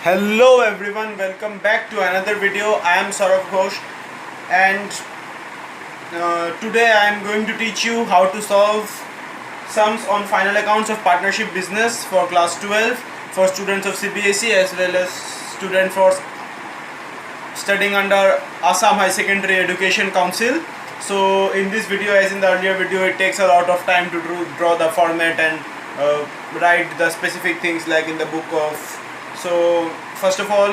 Hello everyone, welcome back to another video. I am Saurav Ghosh and today I am going to teach you how to solve sums on final accounts of partnership business for class 12 for students of CBSE as well as students for studying under Assam High Secondary Education Council. So in this video, as in the earlier video, it takes a lot of time to draw the format and write the specific things like in the book of. So first of all,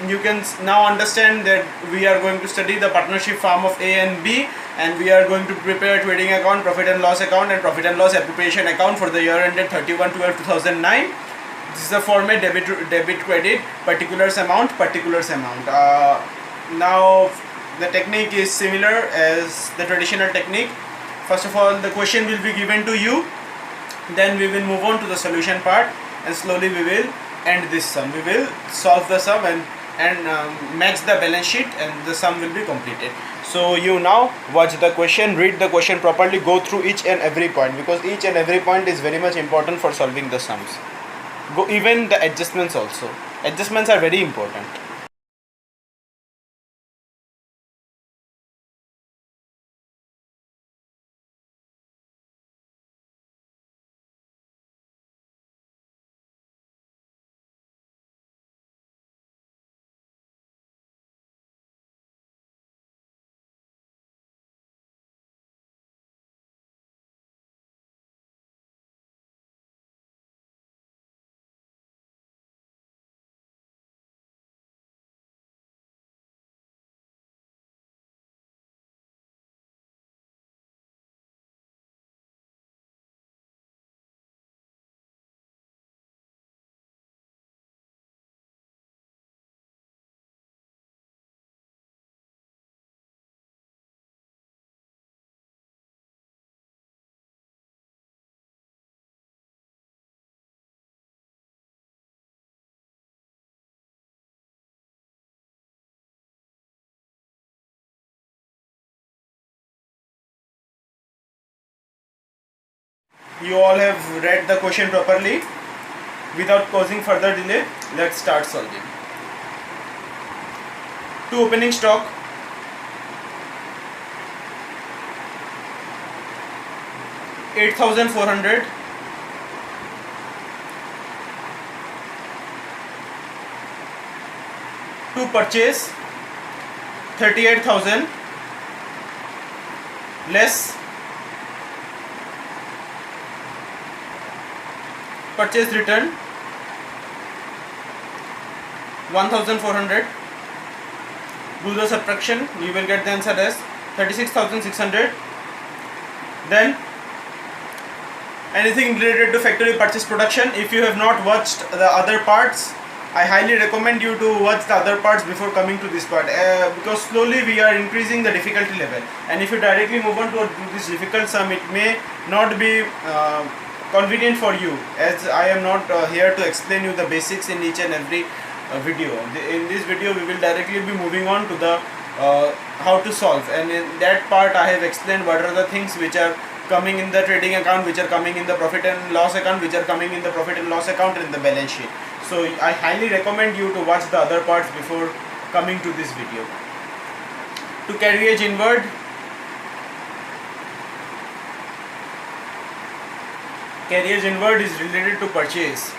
you can now understand that we are going to study the partnership form of A and B, and we are going to prepare trading account, profit and loss account and profit and loss appropriation account for the year ended 31/12/2009. This is the format debit credit, particulars amount, particulars amount. Now the technique is similar as the traditional technique. First of all, the question will be given to you, then we will move on to the solution part, and slowly we will end this sum. We will solve the sum and match the balance sheet, and the sum will be completed. So you now watch the question, read the question properly, go through each and every point, because each and every point is very much important for solving the sums. Even the adjustments also. Adjustments are very important. You all have read the question properly. Without causing further delay, let's start solving. To opening stock, $8,400. To purchase, 38,000 less purchase return 1,400. Do the subtraction, you will get the answer as 36,600. Then anything related to factory purchase production. If you have not watched the other parts, I highly recommend you to watch the other parts before coming to this part, because slowly we are increasing the difficulty level, and if you directly move on to this difficult sum, it may not be convenient for you, as I am not here to explain you the basics in each and every video. In this video we will directly be moving on to the how to solve, and in that part I have explained what are the things which are coming in the trading account, which are coming in the profit and loss account, which are coming in the profit and loss account and the balance sheet. So I highly recommend you to watch the other parts before coming to this video. To carriage inward, carriage inward is related to purchase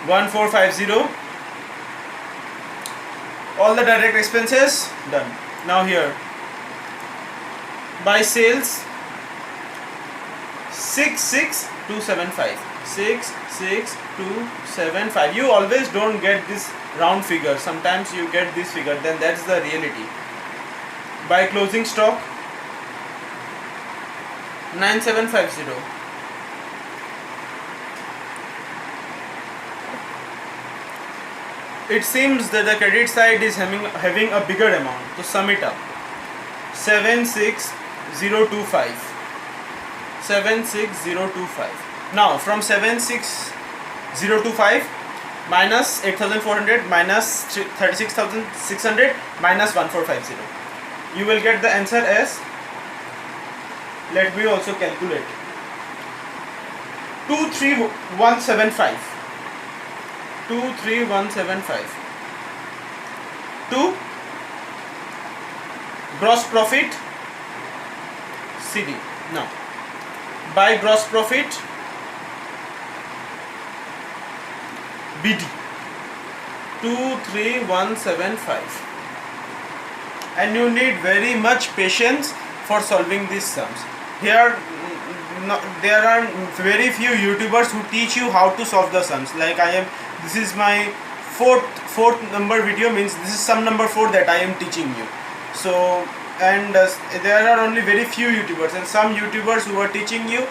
1450. All the direct expenses done. Now here, by sales 66275. 66275. You always don't get this round figure, sometimes you get this figure, then that's the reality. By closing stock 9750. It seems that the credit side is having a bigger amount, to sum it up, 76025. 76025. Now from 76025 minus 8400 minus 36600 minus 1450, you will get the answer as, let me also calculate, 23175. 23175. 2 gross profit CD. Now by gross profit BD 23175, and you need very much patience for solving these sums. Here there are very few YouTubers who teach you how to solve the sums. Like this is my fourth number video, means this is sum number 4 that I am teaching you. So there are only very few YouTubers, and some YouTubers who are teaching you,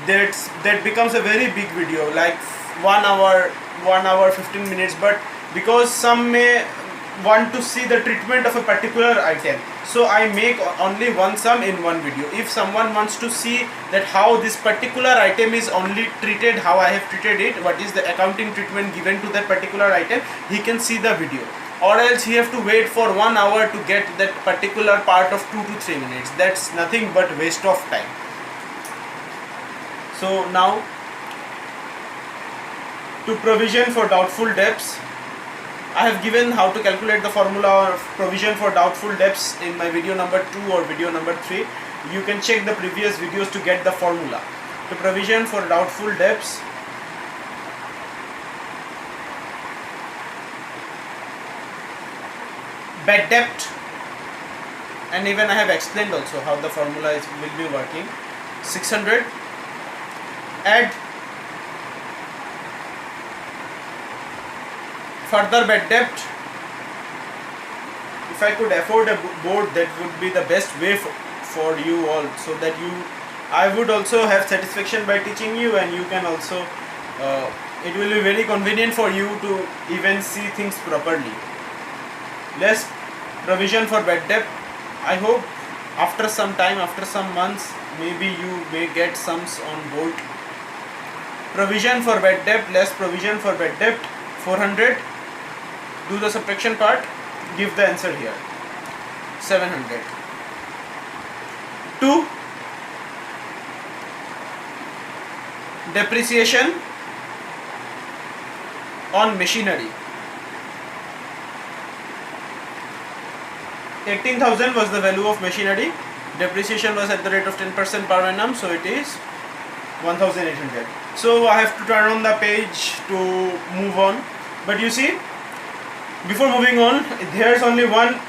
that becomes a very big video, like 1 hour 15 minutes. But because some may want to see the treatment of a particular item, so I make only one sum in one video. If someone wants to see that how this particular item is only treated, how I have treated it, what is the accounting treatment given to that particular item, he can see the video, or else he have to wait for 1 hour to get that particular part of 2 to 3 minutes. That's nothing but waste of time. So now, to provision for doubtful debts, I have given how to calculate the formula of provision for doubtful debts in my video number 2 or video number 3. You can check the previous videos to get the formula. To provision for doubtful debts, bad debt, and even I have explained also how the formula will be working. 600, add further bad debt. If I could afford a board, that would be the best way for you all, so that I would also have satisfaction by teaching you, and you can also it will be very convenient for you to even see things properly. Less provision for bad debt. I hope after some time, after some months, maybe you may get sums on board. Provision for bad debt, less provision for bad debt, 400. Do the subtraction part, give the answer here, 700. 2. Depreciation on machinery. 18,000 was the value of machinery. Depreciation was at the rate of 10% per annum, so it is 1,800. So I have to turn on the page to move on. But you see, before moving on, there's only one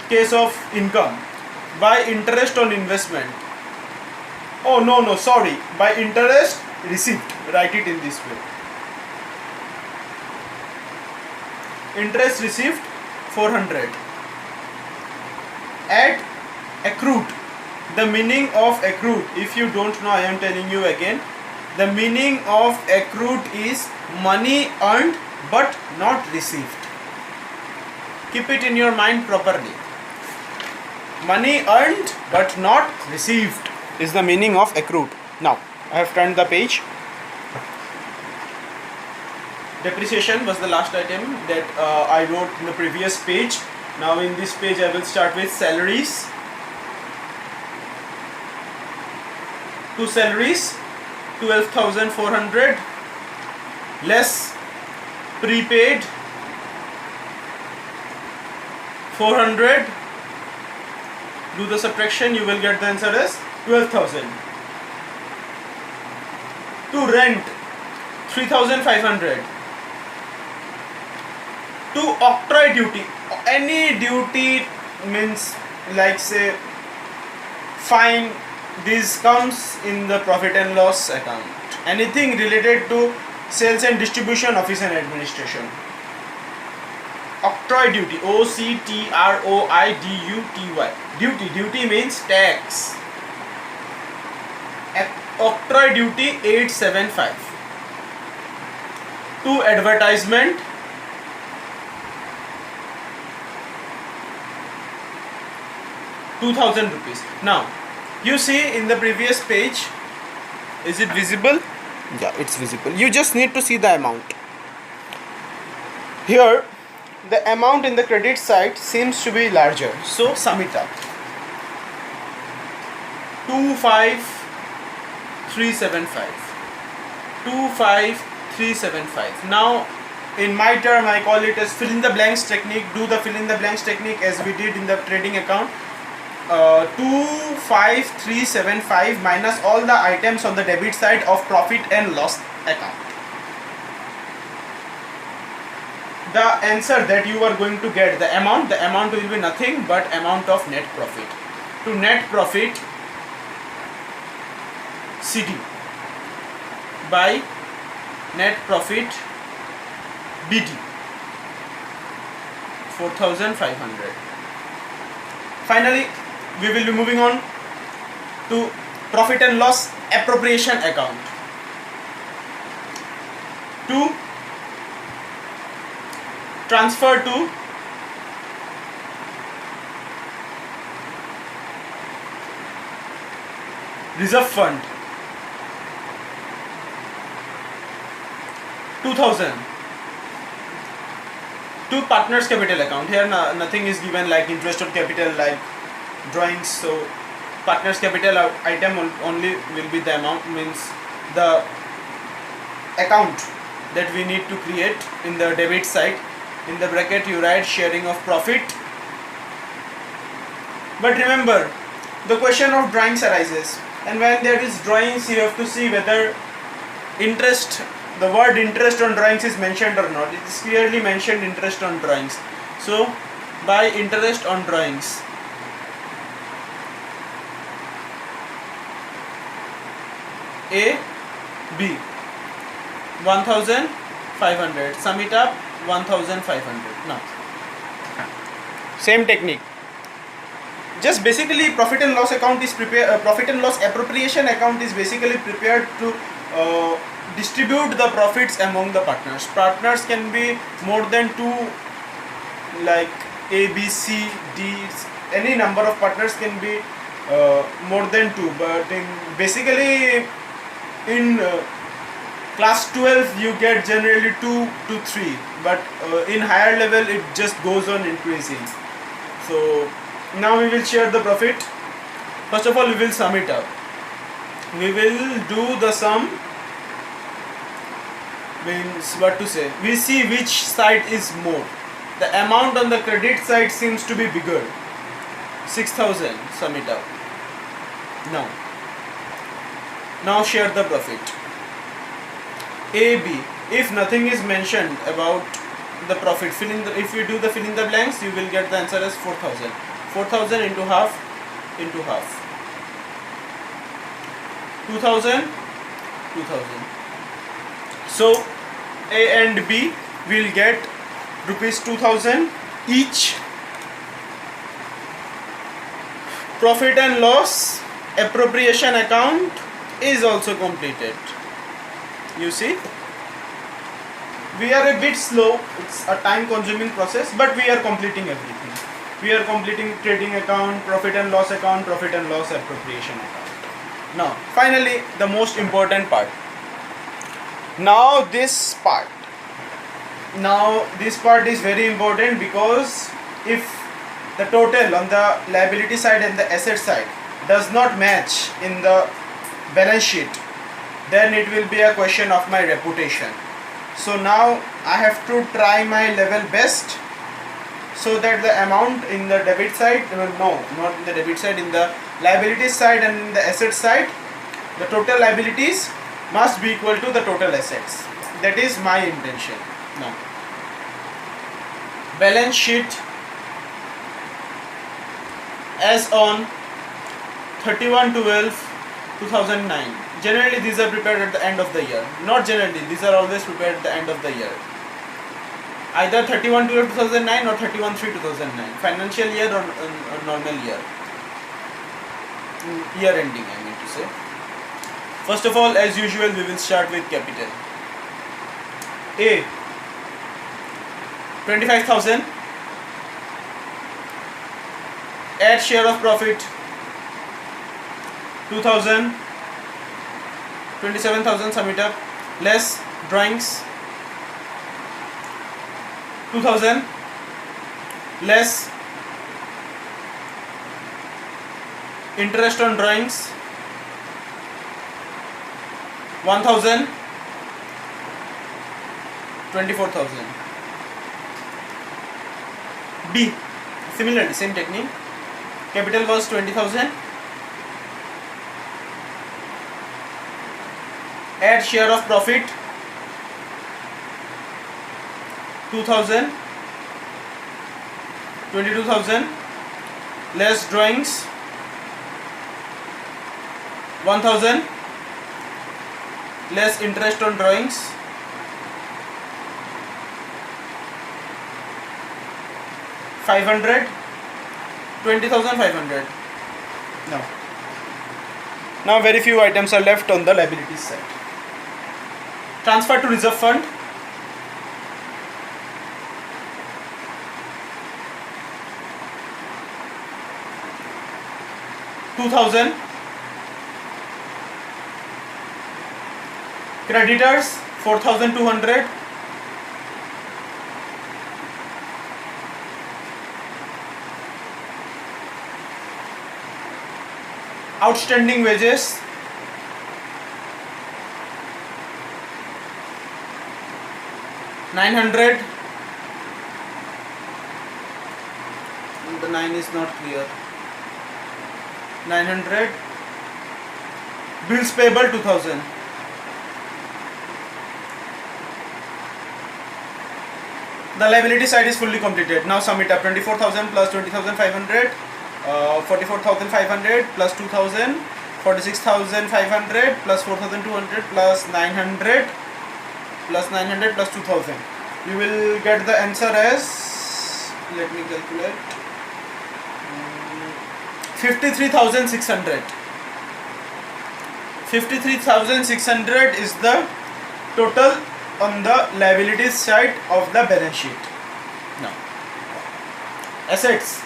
case of income. By interest on investment. Oh no, sorry. By interest received. Write it in this way. Interest received 400. Add accrued. The meaning of accrued, if you don't know, I am telling you again. The meaning of accrued is money earned but not received. Keep it in your mind properly. Money earned but not received is the meaning of accrued. Now, I have turned the page. Depreciation was the last item that I wrote in the previous page. Now in this page I will start with salaries. To salaries, 12,400 less prepaid 400. Do the subtraction, you will get the answer as 12,000. To rent, 3,500. To octroi duty, any duty, means like say fine, this comes in the profit and loss account. Anything related to sales and distribution, office and administration. Octroi duty, OCTROIDUTY. Duty means tax. Octroi duty 875. To advertisement, ₹2,000. Now you see in the previous page, is it visible? Yeah, it's visible. You just need to see the amount. Here the amount in the credit side seems to be larger, so sum it up. 25,375. 25,375. Now in my term I call it as fill in the blanks technique. Do the fill in the blanks technique as we did in the trading account. 25375 minus all the items on the debit side of profit and loss account. The answer that you are going to get, the amount will be nothing but amount of net profit. To net profit CD by net profit BD 4500. Finally, we will be moving on to profit and loss appropriation account. To transfer to reserve fund 2000. To partners capital account. Here nothing is given like interest on capital like drawings, so partners capital item only will be the amount, means the account that we need to create in the debit side. In the bracket you write sharing of profit. But remember, the question of drawings arises, and when there is drawings you have to see whether interest, the word interest on drawings is mentioned or not. It is clearly mentioned interest on drawings. So by interest on drawings, A B 1500, sum it up 1500. Now same technique, just basically profit and loss account is prepared, profit and loss appropriation account is basically prepared to distribute the profits among the partners. Partners can be more than two, like A, B, C, D, any number of partners can be more than two, but basically in class 12 you get generally 2 to 3, but in higher level it just goes on increasing. So now we will share the profit. First of all we will sum it up. We will do the sum, means what to say, we see which side is more. The amount on the credit side seems to be bigger, 6000, sum it up. Now share the profit. A, B, if nothing is mentioned about the profit, if you do the fill in the blanks, you will get the answer as 4000. 4000 into half, 2000. So A and B will get rupees 2000 each. Profit and loss appropriation account is also completed. You see, we are a bit slow, it's a time consuming process, but we are completing everything. We are completing trading account, profit and loss account, profit and loss appropriation account. Now finally the most important part. Now this part is very important, because if the total on the liability side and the asset side does not match in the balance sheet, then it will be a question of my reputation. So now I have to try my level best so that the amount in the debit side, no, not in the debit side, in the liability side and in the asset side, the total liabilities must be equal to the total assets. That is my intention. Now balance sheet as on 31/12/2009. Generally these are prepared at the end of the year. Not generally, these are always prepared at the end of the year. Either 31/12/2009 or 31/3/2009. Financial year or normal year. Year ending, I mean to say. First of all, as usual, we will start with capital. A 25,000. Add share of profit 2,000. 27,000, sum it up, less drawings 2,000, less interest on drawings 1,000, 24,000. B, similarly same technique. Capital was 20,000. Add share of profit 2,000, 22,000, less drawings 1,000, less interest on drawings 500, 20,500. Now very few items are left on the liabilities side. Transfer to reserve fund. $2,000. Creditors 4,200. Outstanding wages 900. The 9 is not clear. 900. Bills payable 2,000. The liability side is fully completed. Now sum it up. 24,000 plus 20,500, 44,500 plus 2,000, 46,500 plus 4,200 plus 900 plus 900 plus 2,000. You will get the answer as, let me calculate, 53,600. 53,600 is the total on the liabilities side of the balance sheet. Now, assets.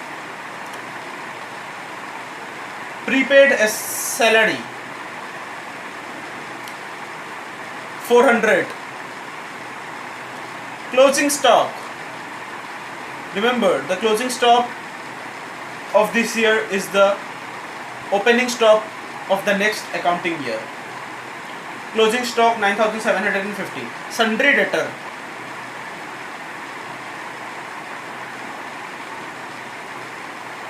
Prepaid salary 400. Closing stock. Remember, the closing stock of this year is the opening stock of the next accounting year. Closing stock 9,750. Sundry debtor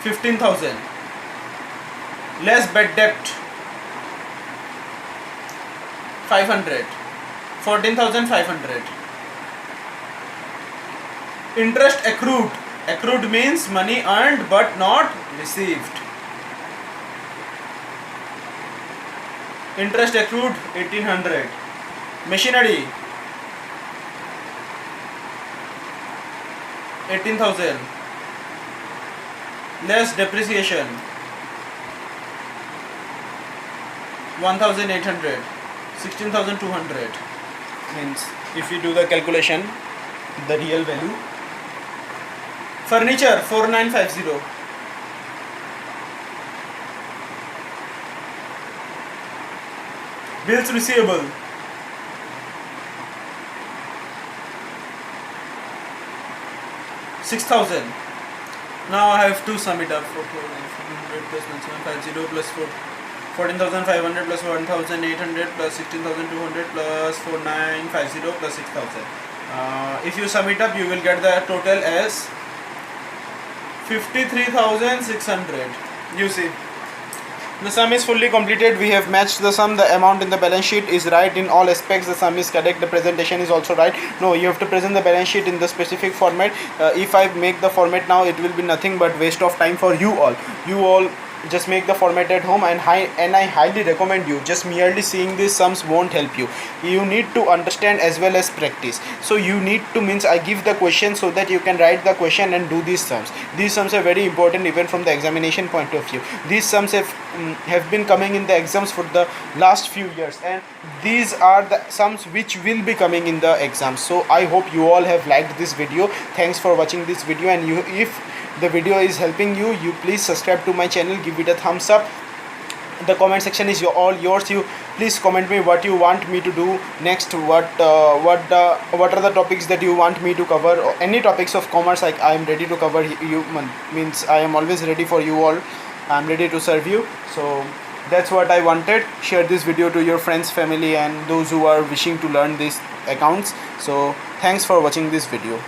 15,000. Less bad debt 500. 14,500. Interest accrued. Accrued means money earned but not received. Interest accrued 1,800. Machinery 18,000. Less depreciation 1,800. 16,200. Means if you do the calculation, the real value. Furniture 4,950. Bills receivable 6,000. Now I have to sum it up. 4,900 plus 1,750 plus 14,500 plus 1,800 plus 16,200 plus 4,950 plus 6,000. If you sum it up, you will get the total as 53,600. You see, the sum is fully completed. We have matched the sum. The amount in the balance sheet is right in all aspects. The sum is correct. The presentation is also right. No, you have to present the balance sheet in the specific format. If I make the format now, it will be nothing but waste of time for you all. You all just make the format at home, and I highly recommend you. Just merely seeing these sums won't help you. You need to understand as well as practice. So you need to, means I give the question so that you can write the question and do these sums. These sums are very important even from the examination point of view. These sums have been coming in the exams for the last few years, and these are the sums which will be coming in the exams. So I hope you all have liked this video. Thanks for watching this video, and if the video is helping you, you please subscribe to my channel, give it a thumbs up. The comment section is all yours. You please comment me what you want me to do next, what are the topics that you want me to cover, or any topics of commerce. I am ready to cover you, means I am always ready for you all. I am ready to serve you. So that's what I wanted. Share this video to your friends, family, and those who are wishing to learn these accounts. So thanks for watching this video.